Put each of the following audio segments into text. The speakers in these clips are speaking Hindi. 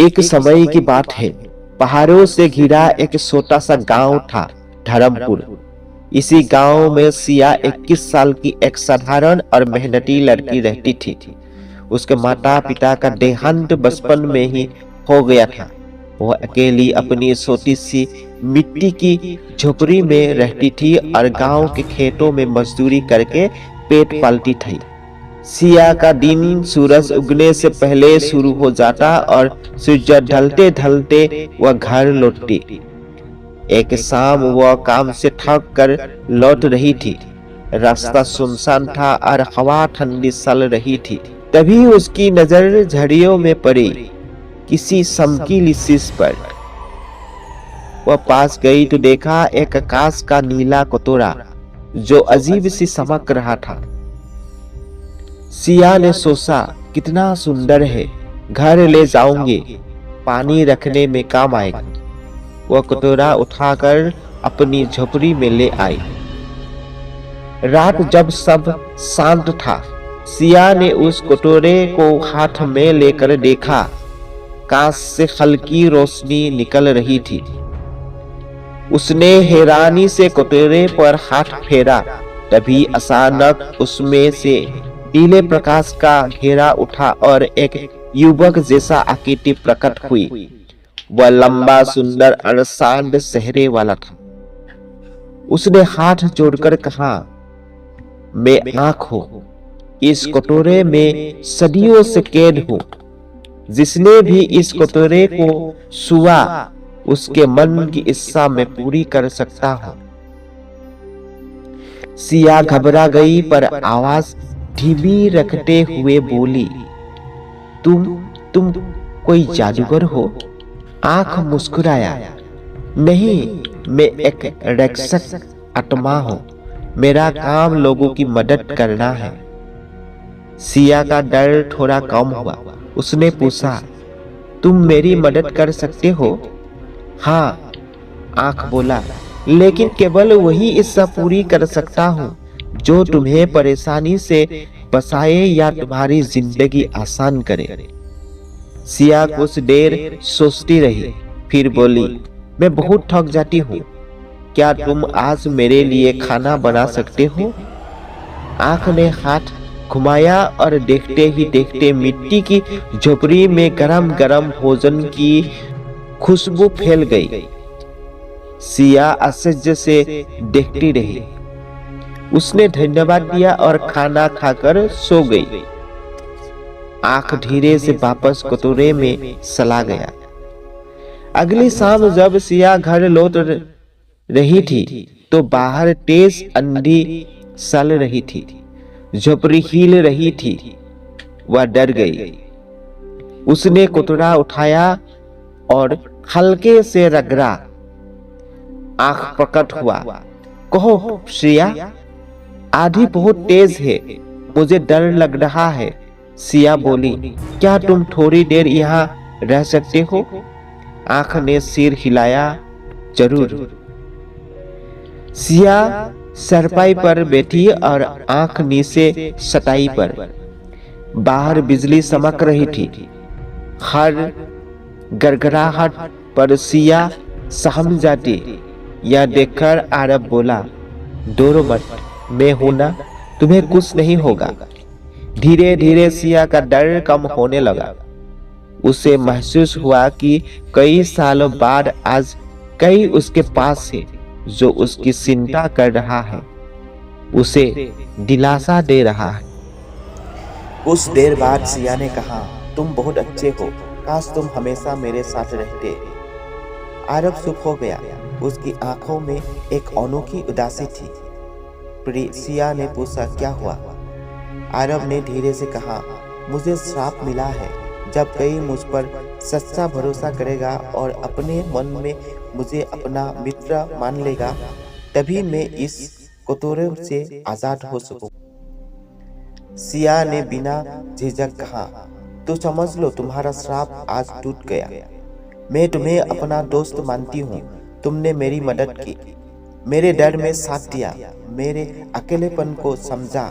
एक समय की बात है। पहाड़ों से घिरा एक छोटा सा गांव था, धर्मपुर। इसी गांव में सिया 21 साल की एक साधारण और मेहनती लड़की रहती थी। उसके माता पिता का देहांत बचपन में ही हो गया था। वह अकेली अपनी छोटी सी मिट्टी की झोपड़ी में रहती थी और गांव के खेतों में मजदूरी करके पेट पालती थी। सिया का दिन सूरज उगने से पहले शुरू हो जाता और सूरज ढलते ढलते वह घर लौटती। एक शाम वह काम से थक कर लौट रही थी। रास्ता सुनसान था और हवा ठंडी चल रही थी। तभी उसकी नजर झड़ियों में पड़ी, किसी चमकीली चीज पर। वह पास गई तो देखा एक आकाश का नीला कटोरा जो अजीब सी चमक रहा था। सिया ने सोचा, कितना सुंदर है, घर ले जाऊंगी, पानी रखने में काम आएगा। वह कटोरा उठाकर अपनी झोपड़ी में ले आई। रात जब सब शांत था, सिया ने उस कटोरे को हाथ में लेकर देखा। कांच से हल्की रोशनी निकल रही थी। उसने हैरानी से कटोरे पर हाथ फेरा। तभी अचानक उसमें से नीले प्रकाश का घेरा उठा और एक युवक जैसा आकृति प्रकट हुई। वह लंबा, सुंदर और शांत चेहरे वाला था। उसने हाथ जोड़कर कहा, मैं आंख हूं, इस कटोरे में सदियों से कैद हूं। जिसने भी इस कटोरे को छुआ, उसके मन की इच्छा मैं पूरी कर सकता हूं। सिया घबरा गई पर आवाज धीमी रखते हुए बोली, तुम कोई जादूगर हो? आंख मुस्कुराया, नहीं, मैं एक राक्षस आत्मा हूं। मेरा काम लोगों की मदद करना है। सिया का डर थोड़ा कम हुआ। उसने पूछा, तुम मेरी मदद कर सकते हो? हाँ, आंख बोला, लेकिन केवल वही इच्छा पूरी कर सकता हूँ जो तुम्हें परेशानी से बचाए या तुम्हारी जिंदगी आसान करे। सिया कुछ देर सोचती रही, फिर बोली, मैं बहुत थक जाती हूँ। क्या तुम आज मेरे लिए खाना बना सकते हो? आंख ने हाथ घुमाया और देखते ही देखते मिट्टी की झोपड़ी में गरम गरम भोजन की खुशबू फैल गई। सिया आश्चर्य से देखती रही। उसने धन्यवाद दिया और खाना खाकर सो गई। आंख धीरे से वापस कटोरे में चला गया। अगली शाम जब सिया घर लौट रही थी तो बाहर तेज आंधी चल रही थी। झोपड़ी हिल रही थी। वह डर गई। उसने कटोरा उठाया और हल्के से रगड़ा। आंख प्रकट हुआ। कहो सिया, आंधी बहुत तेज है, मुझे डर लग रहा है। सिया बोली, क्या तुम थोड़ी देर यहाँ रह सकते हो? आंख ने सिर हिलाया, जरूर। सिया सरपाई पर बैठी और आंख नीचे चटाई पर। बाहर बिजली चमक रही थी। हर गड़गड़ाहट पर सिया सहम जाती। यह देखकर आरब बोला, डरो मत, मैं हूं ना, तुम्हें कुछ नहीं होगा। धीरे धीरे सिया का डर कम होने लगा। उसे महसूस हुआ कि कई सालों बाद आज कई उसके पास है जो उसकी चिंता कर रहा है, उसे दिलासा दे रहा है। कुछ देर बाद सिया ने कहा, तुम बहुत अच्छे हो, काश तुम हमेशा मेरे साथ रहते। आरब चुप हो गया। उसकी आंखों में एक अनोखी उदासी थी। सिया ने पूछा, क्या हुआ? आरब ने धीरे से कहा, मुझे श्राप मिला है। जब कोई मुझ पर सच्चा भरोसा करेगा और अपने मन में मुझे अपना मित्र मान लेगा, तभी मैं इस कटोरे से आजाद हो सकूं। सिया ने बिना झिझक कहा, तो समझ लो तुम्हारा श्राप आज टूट गया। मैं तुम्हें अपना दोस्त मानती हूँ। तुमने मेरी मदद की, मेरे डर में साथ दिया, मेरे अकेलेपन को समझा।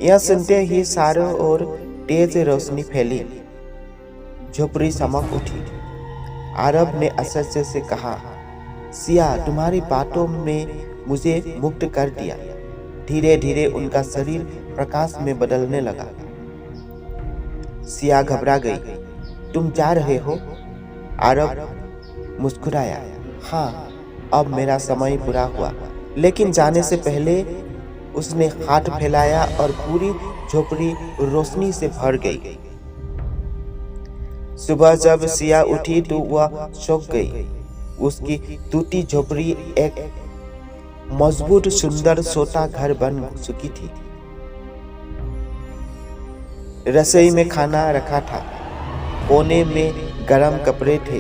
यह सुनते ही चारों ओर तेज रोशनी फैली। झोपड़ी चमक उठी। आरब ने असह्य से कहा, सिया, तुम्हारी बातों में मुझे मुक्त कर दिया। धीरे धीरे उनका शरीर प्रकाश में बदलने लगा। सिया घबरा गई। तुम जा रहे हो? आरब मुस्कुराया। हाँ, अब मेरा समय पूरा हुआ। लेकिन जाने से पहले उसने हाथ फैलाया और पूरी झोपड़ी रोशनी से भर गई। सुबह जब सिया उठी तो वह चौंक गई। उसकी टूटी झोपड़ी एक मजबूत सुंदर छोटा घर बन चुकी थी। रसोई में खाना रखा था, कोने में गर्म कपड़े थे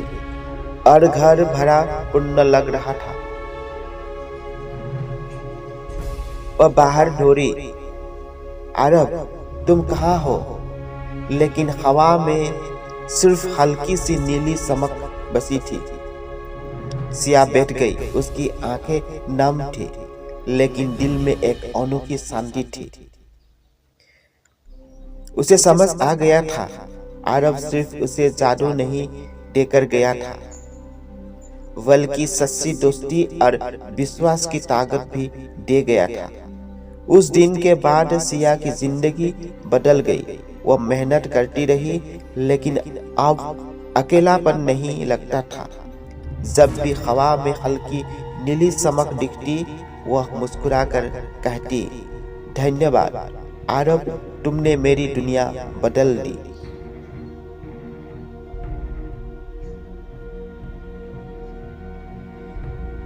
और घर भरा पूर्ण लग रहा था। वह बाहर दौड़ी। आरब, तुम कहाँ हो? लेकिन हवा में सिर्फ हल्की सी नीली चमक बसी थी। सिया बैठ गई। उसकी आंखें नम थी, लेकिन दिल में एक अनोखी शांति थी। उसे समझ आ गया था, आरब सिर्फ उसे जादू नहीं देकर गया था, बल्कि सच्ची दोस्ती और विश्वास की ताकत भी दे गया था। उस दिन के बाद सिया की जिंदगी बदल गई। वह मेहनत करती रही, लेकिन अब अकेलापन नहीं लगता था। जब भी हवा में हल्की नीली चमक दिखती, वह मुस्कुराकर कहती, धन्यवाद आरब, तुमने मेरी दुनिया बदल दी।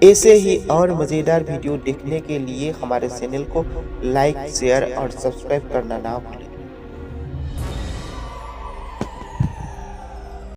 ऐसे ही और मजेदार वीडियो देखने के लिए हमारे चैनल को लाइक, शेयर और सब्सक्राइब करना ना भूलें।